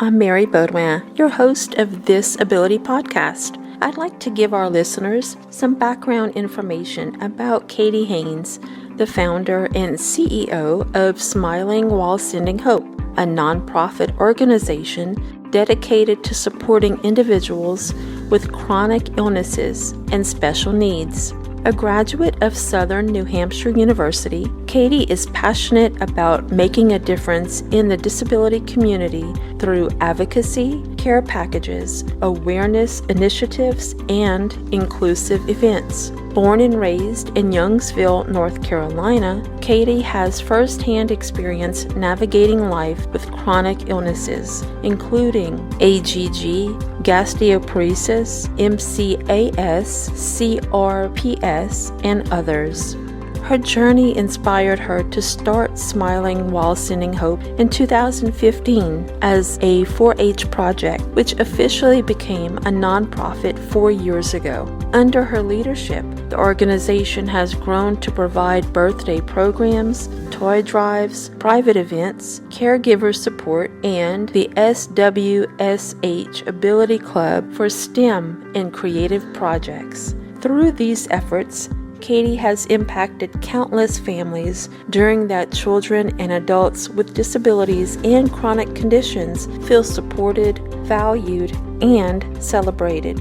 I'm Mary Baudouin, your host of This Ability Podcast. I'd like to give our listeners some background information about Katie Haynes, the founder and CEO of Smiling While Sending Hope, a nonprofit organization dedicated to supporting individuals with chronic illnesses and special needs. A graduate of Southern New Hampshire University, Katie is passionate about making a difference in the disability community through advocacy, care packages, awareness initiatives, and inclusive events. Born and raised in Youngsville, North Carolina, Katie has firsthand experience navigating life with chronic illnesses, including AGG, gastroschisis, MCAS, CRPS, and others. Her journey inspired her to start Smiling While Sending Hope in 2015 as a 4-H project, which officially became a nonprofit 4 years ago. Under her leadership, the organization has grown to provide birthday programs, toy drives, private events, caregiver support, and the SWSH Ability Club for STEM and creative projects. Through these efforts, Katie has impacted countless families during that children and adults with disabilities and chronic conditions feel supported, valued, and celebrated.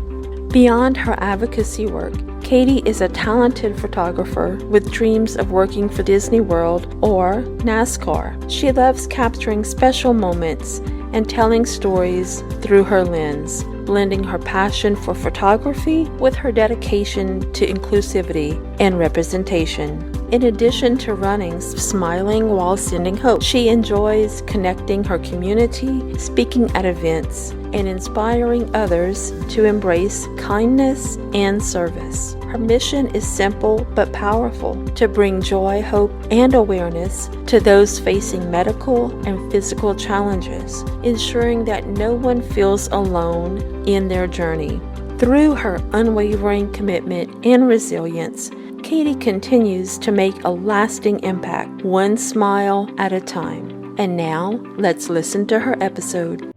Beyond her advocacy work, Katie is a talented photographer with dreams of working for Disney World or NASCAR. She loves capturing special moments and telling stories through her lens, blending her passion for photography with her dedication to inclusivity and representation. In addition to running Smiling While Sending Hope, she enjoys connecting her community, speaking at events, and inspiring others to embrace kindness and service. Her mission is simple but powerful: to bring joy, hope, and awareness to those facing medical and physical challenges, ensuring that no one feels alone in their journey. Through her unwavering commitment and resilience, Katie continues to make a lasting impact, one smile at a time. And now, let's listen to her episode.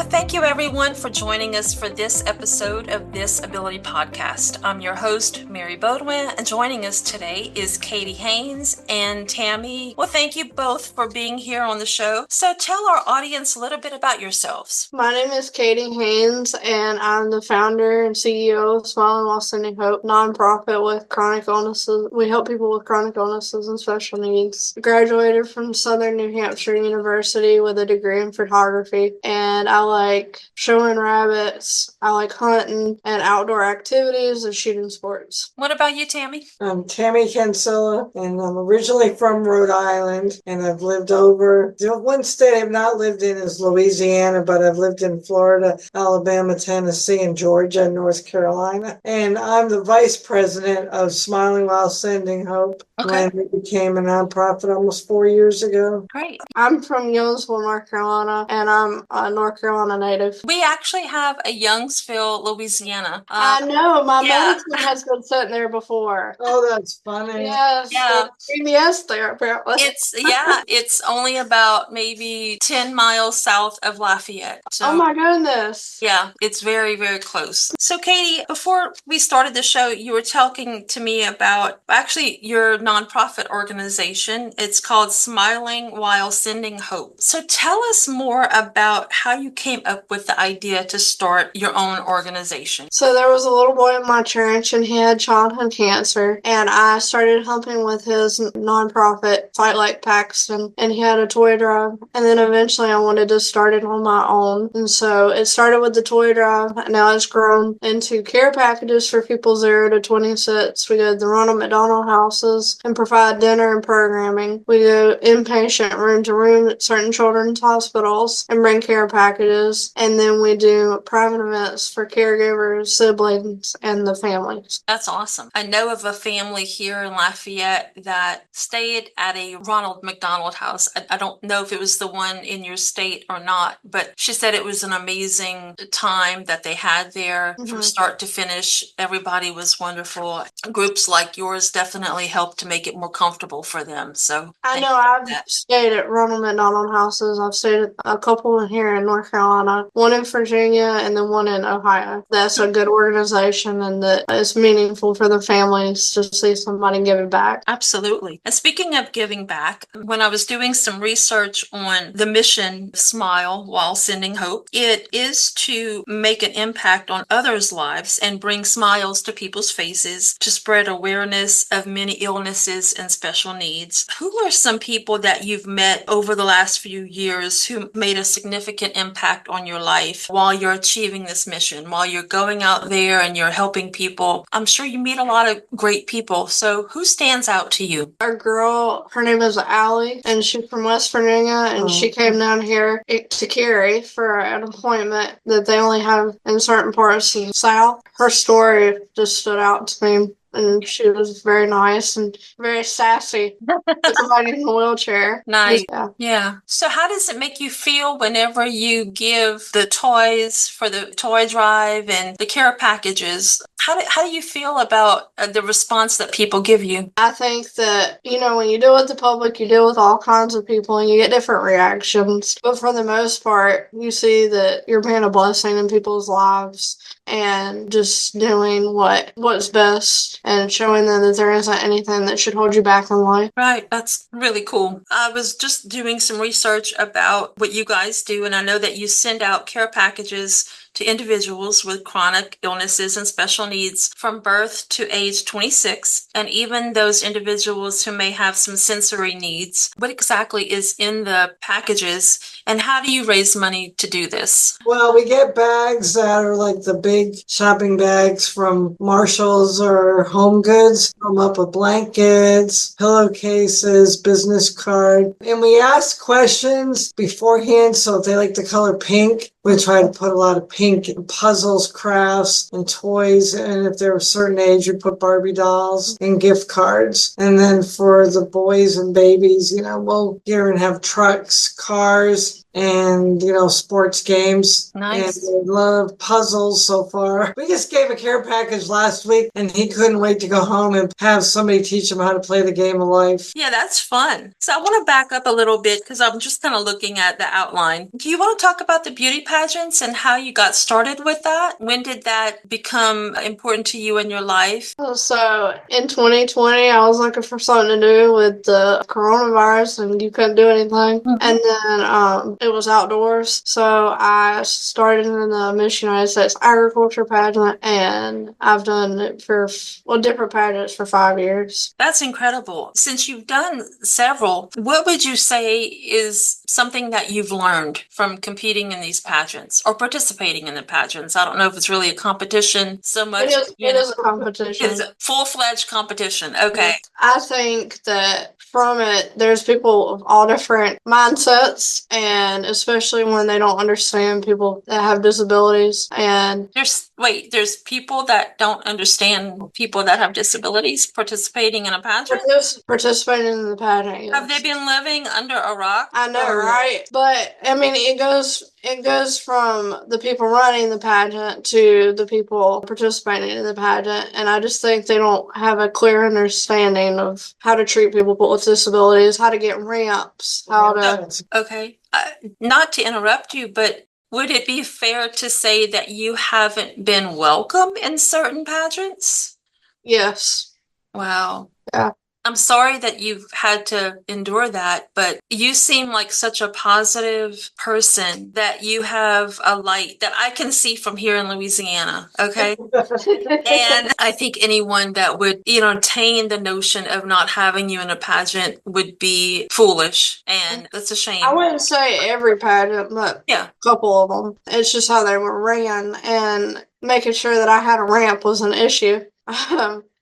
Thank you, everyone, for joining us for this episode of This Ability Podcast. I'm your host, Mary Baudouin, and joining us today is Katie Haynes and Tammy. Well, thank you both for being here on the show. So tell our audience a little bit about yourselves. My name is Katie Haynes, and I'm the founder and CEO of Smiling While Sending Hope, nonprofit with chronic illnesses. We help people with chronic illnesses and special needs. I graduated from Southern New Hampshire University with a degree in photography, and I like showing rabbits, I like hunting and outdoor activities and shooting sports. What about you, Tammy? I'm Tammy Kinsella, and I'm originally from Rhode Island, and I've lived over. The one state I've not lived in is Louisiana, but I've lived in Florida, Alabama, Tennessee, and Georgia, and North Carolina. And I'm the vice president of Smiling While Sending Hope. Okay. When it became a nonprofit almost 4 years ago. Great. I'm from Youngsville, North Carolina, and I'm a North Carolina native. We actually have a Youngsville, Louisiana. I know, my yeah. medicine has been sitting there before. Oh, that's funny. Yes, Yeah. CBS there, apparently. It's only about maybe 10 miles south of Lafayette. So, Oh my goodness. yeah, it's very, very close. So, Katie, before we started the show, you were talking to me about actually your nonprofit organization. It's called Smiling While Sending Hope. So tell us more about how you came up with the idea to start your own organization. So there was a little boy in my church, and he had childhood cancer, and I started helping with his nonprofit, Fight Like Paxton, and he had a toy drive, and then eventually I wanted to start it on my own, and so it started with the toy drive, and now it's grown into care packages for people 0 to 26. We go to the Ronald McDonald houses and provide dinner and programming. We go inpatient room to room at certain children's hospitals and bring care packages, and and then we do private events for caregivers, siblings, and the families. That's awesome. I know of a family here in Lafayette that stayed at a Ronald McDonald House. I don't know if it was the one in your state or not, but she said it was an amazing time that they had there from start to finish. Everybody was wonderful. Groups like yours definitely helped to make it more comfortable for them. So I know I've stayed at Ronald McDonald houses. I've stayed at a couple here in North Carolina, one in Virginia, and then one in Ohio. That's a good organization, and that it's meaningful for the families to see somebody giving back. Absolutely. And speaking of giving back, when I was doing some research on the mission Smile While Sending Hope, it is to make an impact on others' lives and bring smiles to people's faces to spread awareness of many illnesses and special needs. Who are some people that you've met over the last few years who made a significant impact on your life while you're achieving this mission, while you're going out there and you're helping people? I'm sure you meet a lot of great people. So who stands out to you? Our girl, her name is Allie, and she's from West Virginia, and she came down here to Cary for an appointment that they only have in certain parts of the South. Her story just stood out to me. And she was very nice and very sassy. Somebody in a wheelchair. Nice. Yeah. So how does it make you feel whenever you give the toys for the toy drive and the care packages? How do you feel about the response that people give you? I think that, when you deal with the public, you deal with all kinds of people and you get different reactions. But for the most part, you see that you're being a blessing in people's lives and just doing what's best and showing them that there isn't anything that should hold you back in life. Right. That's really cool. I was just doing some research about what you guys do, and I know that you send out care packages to individuals with chronic illnesses and special needs from birth to age 26, and even those individuals who may have some sensory needs. What exactly is in the packages, and how do you raise money to do this? Well, we get bags that are like the big shopping bags from Marshall's or Home Goods. Come up with blankets, pillowcases, business card. And we ask questions beforehand. So if they like the color pink, we try to put a lot of pink in puzzles, crafts, and toys. And if they're a certain age, we put Barbie dolls and gift cards. And then for the boys and babies, we'll here and have trucks, cars, and sports games. Nice. And they love puzzles so far. We just gave a care package last week, and he couldn't wait to go home and have somebody teach him how to play the game of life. Yeah, that's fun. So I want to back up a little bit because I'm just kind of looking at the outline. Do you want to talk about the beauty pageants and how you got started with that? When did that become important to you in your life? So in 2020, I was looking for something to do with the coronavirus, and you couldn't do anything. And then it was outdoors. So I started in the Miss United States Agriculture pageant, and I've done it for different pageants for 5 years. That's incredible. Since you've done several, what would you say is something that you've learned from competing in these pageants or participating in the pageants? I don't know if it's really a competition so much. It is a competition. It's a full-fledged competition. Okay. I think that from it, there's people of all different mindsets, and especially when they don't understand people that have disabilities. And there's people that don't understand people that have disabilities participating in a pageant? Participating in the pageant, yes. Have they been living under a rock? I know, right? But I mean, it goes from the people running the pageant to the people participating in the pageant, and I just think they don't have a clear understanding of how to treat people with disabilities, how to get ramps, how to. Okay, not to interrupt you, but would it be fair to say that you haven't been welcome in certain pageants? Yes. Wow. Yeah. I'm sorry that you've had to endure that, but you seem like such a positive person that you have a light that I can see from here in Louisiana. Okay. And I think anyone that would entertain the notion of not having you in a pageant would be foolish. And that's a shame. I wouldn't say every pageant, but a couple of them. It's just how they were ran, and making sure that I had a ramp was an issue.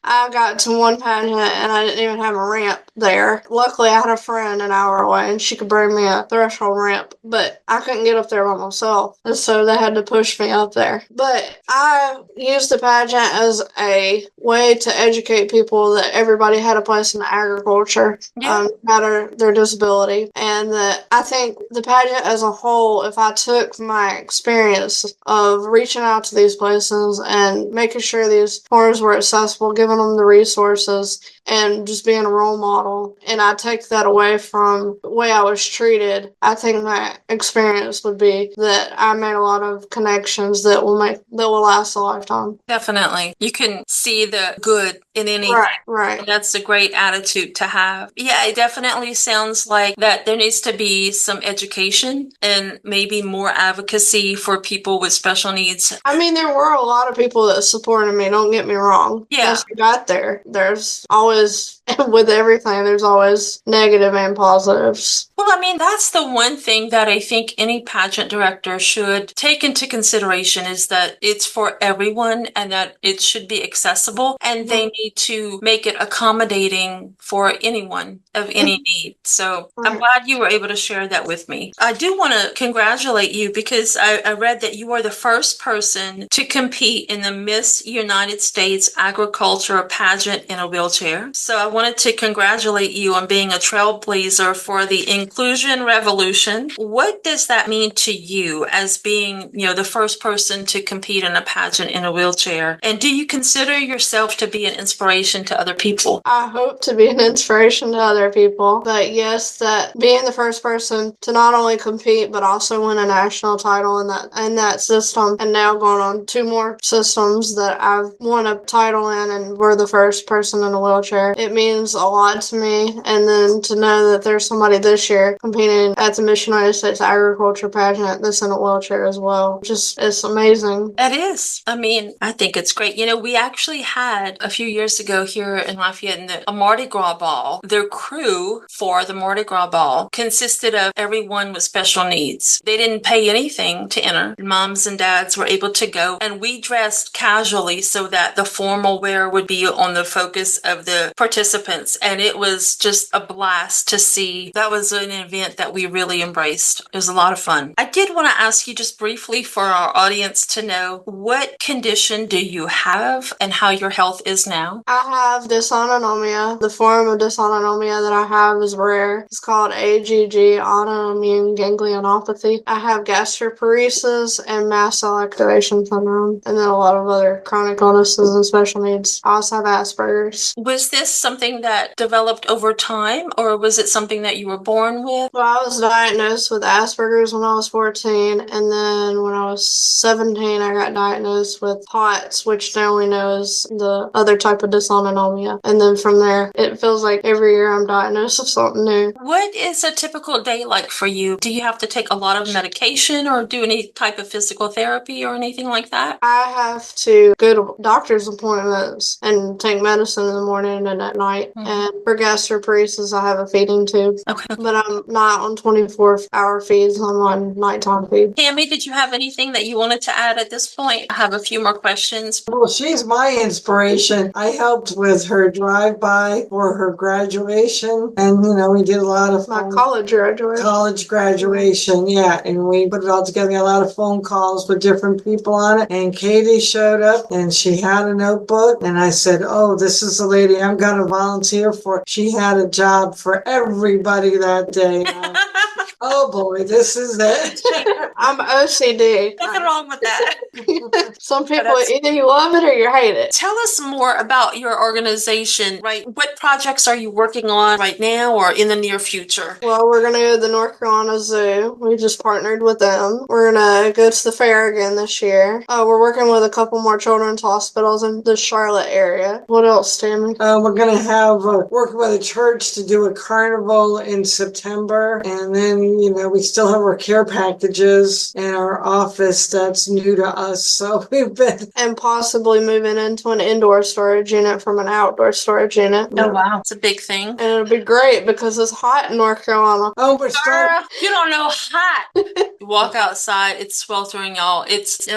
I got to one pageant and I didn't even have a ramp there. Luckily, I had a friend an hour away and she could bring me a threshold ramp, but I couldn't get up there by myself. And so they had to push me up there. But I used the pageant as a way to educate people that everybody had a place in agriculture, no matter their disability. And that I think the pageant as a whole, if I took my experience of reaching out to these places and making sure these farms were accessible, giving them the resources, and just being a role model, and I take that away from the way I was treated, I think my experience would be that I made a lot of connections that will last a lifetime. Definitely. You can see the good in anything. Right. And that's a great attitude to have. Yeah, it definitely sounds like that there needs to be some education and maybe more advocacy for people with special needs. I mean, there were a lot of people that supported me, don't get me wrong. Yeah. Once I got there, there's always, with everything, there's always negative and positives. Well, I mean, that's the one thing that I think any pageant director should take into consideration is that it's for everyone and that it should be accessible, and they need to make it accommodating for anyone of any need. So I'm glad you were able to share that with me. I do want to congratulate you because I read that you are the first person to compete in the Miss United States Agriculture pageant in a wheelchair. So I wanted to congratulate you on being a trailblazer for the inclusion revolution. What does that mean to you as being, the first person to compete in a pageant in a wheelchair? And do you consider yourself to be an inspiration to other people? I hope to be an inspiration to other people. But yes, that being the first person to not only compete but also win a national title in that system, and now going on 2 more systems that I've won a title in, and we're the first person in a wheelchair. It means a lot to me. And then to know that there's somebody this year competing at the Miss United States Agriculture pageant that's in a wheelchair as well. It's amazing. It is. I mean, I think it's great. We actually had a few years ago here in Lafayette a Mardi Gras ball. Their crew for the Mardi Gras ball consisted of everyone with special needs. They didn't pay anything to enter. Moms and dads were able to go, and we dressed casually so that the formal wear would be on the focus of the participants. And it was just a blast to see. That was an event that we really embraced. It was a lot of fun. I did want to ask you just briefly for our audience to know, what condition do you have and how your health is now? I have dysautonomia. The form of dysautonomia that I have is rare. It's called AGG, autoimmune ganglionopathy. I have gastroparesis and mast cell activation syndrome, and then a lot of other chronic illnesses and special needs. I also have Asperger's. Was this something that developed over time, or was it something that you were born with? Well, I was diagnosed with Asperger's when I was 14, and then when I was 17, I got diagnosed with POTS, which now we know is the other type of dysautonomia. And then from there, it feels like every year I'm diagnosed with something new. What is a typical day like for you? Do you have to take a lot of medication or do any type of physical therapy or anything like that? I have to go to doctor's appointments and take medicine in the morning and at night. And for gastroparesis, I have a feeding tube. Okay. But I'm not on 24-hour feeds. I'm on nighttime feeds. Tammy, did you have anything that you wanted to add at this point? I have a few more questions. Well, she's my inspiration. I helped with her drive-by for her graduation, and we did a lot of My college graduation. Yeah, and we put it all together. A lot of phone calls with different people on it. And Katie showed up, and she had a notebook, and I said, "Oh, this is the lady I'm going to volunteer for." She had a job for everybody that day. Oh boy, this is it. I'm OCD. Nothing wrong with that. Some people, either you love it or you hate it. Tell us more about your organization, right? What projects are you working on right now or in the near future? Well, we're going to go to the North Carolina Zoo. We just partnered with them. We're going to go to the fair again this year. We're working with a couple more children's hospitals in the Charlotte area. What else, Tammy? We're going to have working with a church to do a carnival in September, and then And, we still have our care packages in our office that's new to us. So we've been. And possibly moving into an indoor storage unit from an outdoor storage unit. Oh, wow. It's a big thing. And it'll be great because it's hot in North Carolina. Oh, we're starting. You don't know hot. You walk outside, it's sweltering, y'all. It's,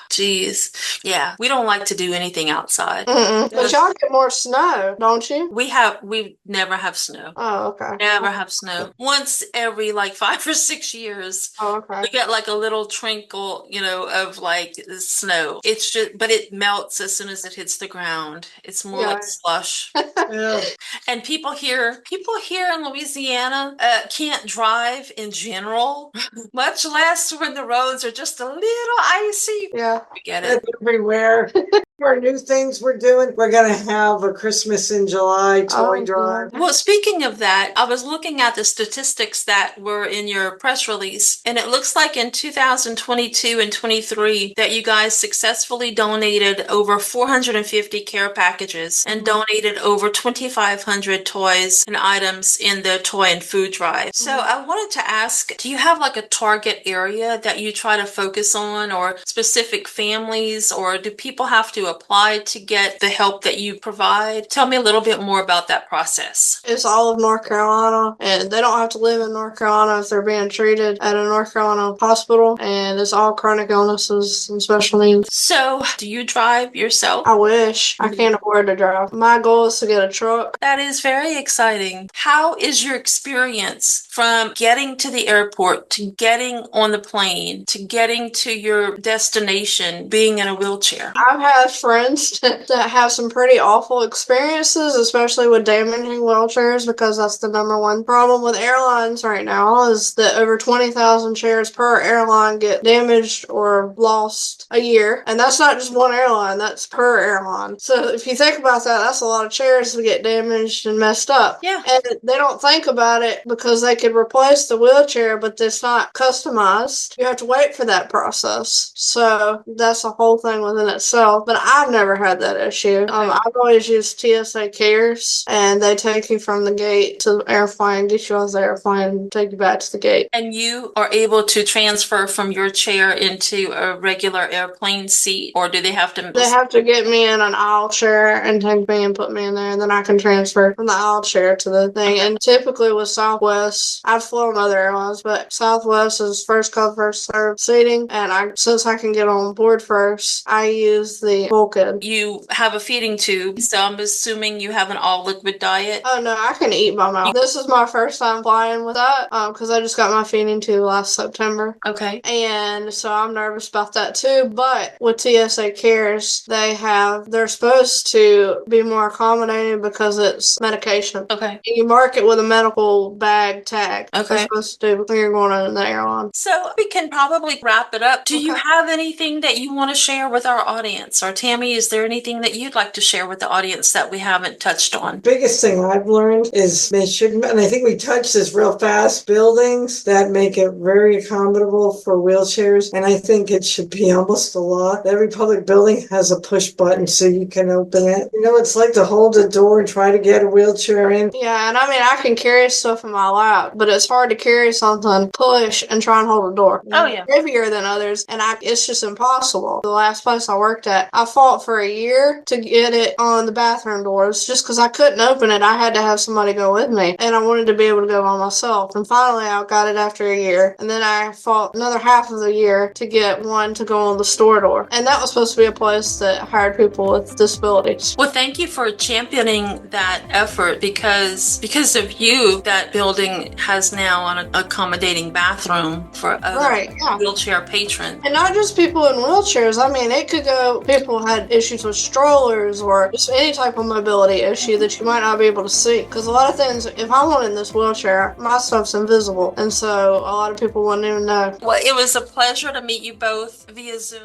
geez. Yeah, we don't like to do anything outside. But y'all get more snow, don't you? We never have snow. Oh, okay. Never have snow. Once every 5 or 6 years. Oh, okay. We get a little trinkle, of snow. It's just, but it melts as soon as it hits the ground. It's more like slush. Yeah. And people here in Louisiana can't drive in general, much less when the roads are just a little icy. Yeah. We get it. It's everywhere. For new things we're doing, we're going to have a Christmas in July toy drive. Well, speaking of that, I was looking at the statistics that were in your press release, and it looks like in 2022 and 23 that you guys successfully donated over 450 care packages and donated over 2,500 toys and items in the toy and food drive. So I wanted to ask, do you have a target area that you try to focus on, or specific families, or do people have to apply to get the help that you provide? Tell me a little bit more about that process. It's all of North Carolina, and they don't have to live in North Carolina if they're being treated at a North Carolina hospital, and it's all chronic illnesses and special needs. So, do you drive yourself? I wish. I can't afford to drive. My goal is to get a truck. That is very exciting. How is your experience from getting to the airport, to getting on the plane, to getting to your destination, being in a wheelchair? I've had friends that have some pretty awful experiences, especially with damaging wheelchairs, because that's the number one problem with airlines right now, is that over 20,000 chairs per airline get damaged or lost a year. And that's not just one airline, that's per airline. So if you think about that, that's a lot of chairs that get damaged and messed up. Yeah. And they don't think about it because they could replace the wheelchair, but it's not customized. You have to wait for that process. So that's a whole thing within itself. But I've never had that issue. I've always used TSA Cares, and they take you from the gate to the airplane, get you off the airplane, and take you back to the gate. And you are able to transfer from your chair into a regular airplane seat, or do they have to? They have to get me in an aisle chair and take me and put me in there, and then I can transfer from the aisle chair to the thing. And typically with Southwest, I've flown other airlines, but Southwest is first come, first served seating, and since I can get on board first, I use the bulkhead. You have a feeding tube, so I'm assuming you have an all-liquid diet. Oh no, I can eat by mouth. This is my first time flying with that, because I just got my feeding tube last September. Okay. And so I'm nervous about that too. But with TSA Cares, they're supposed to be more accommodating because it's medication. Okay. You mark it with a medical bag tag. Okay. They're supposed to do when you're going on the airline. So we can probably wrap it up. Do you have anything that you want to share with our audience? Or Tammy, is there anything that you'd like to share with the audience that we haven't touched on? Biggest thing I've learned is they shouldn't, and I think we touched this real fast, buildings that make it very accommodable for wheelchairs. And I think it should be almost a law. Every public building has a push button so you can open it. It's like to hold a door and try to get a wheelchair in. Yeah, and I can carry stuff in my lap, but it's hard to carry something, push, and try and hold a door. Oh, yeah. Heavier than others, and it's just impossible. The last place I worked at, I fought for a year to get it on the bathroom doors just because I couldn't open it. I had to have somebody go with me, and I wanted to be able to go by myself. And finally, I got it after a year, and then I fought another half of the year to get one to go on the store door. And that was supposed to be a place that hired people with disabilities. Well, thank you for championing that effort, because of you, that building has now an accommodating bathroom for other wheelchair patrons. And not just people in wheelchairs. I mean, it could go, people had issues with strollers or just any type of mobility issue that you might not be able to see. Because a lot of things, if I went in this wheelchair, my stuff's invisible. And so a lot of people wouldn't even know. Well, it was a pleasure to meet you both via Zoom.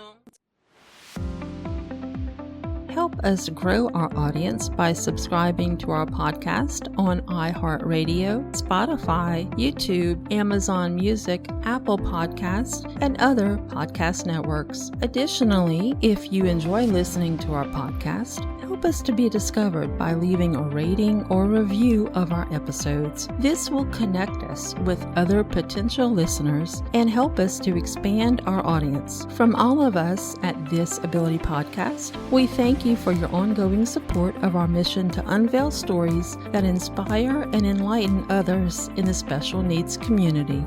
Help us grow our audience by subscribing to our podcast on iHeartRadio, Spotify, YouTube, Amazon Music, Apple Podcasts, and other podcast networks. Additionally, if you enjoy listening to our podcast, help Help us to be discovered by leaving a rating or review of our episodes. This will connect us with other potential listeners and help us to expand our audience. From all of us at This Ability Podcast, we thank you for your ongoing support of our mission to unveil stories that inspire and enlighten others in the special needs community.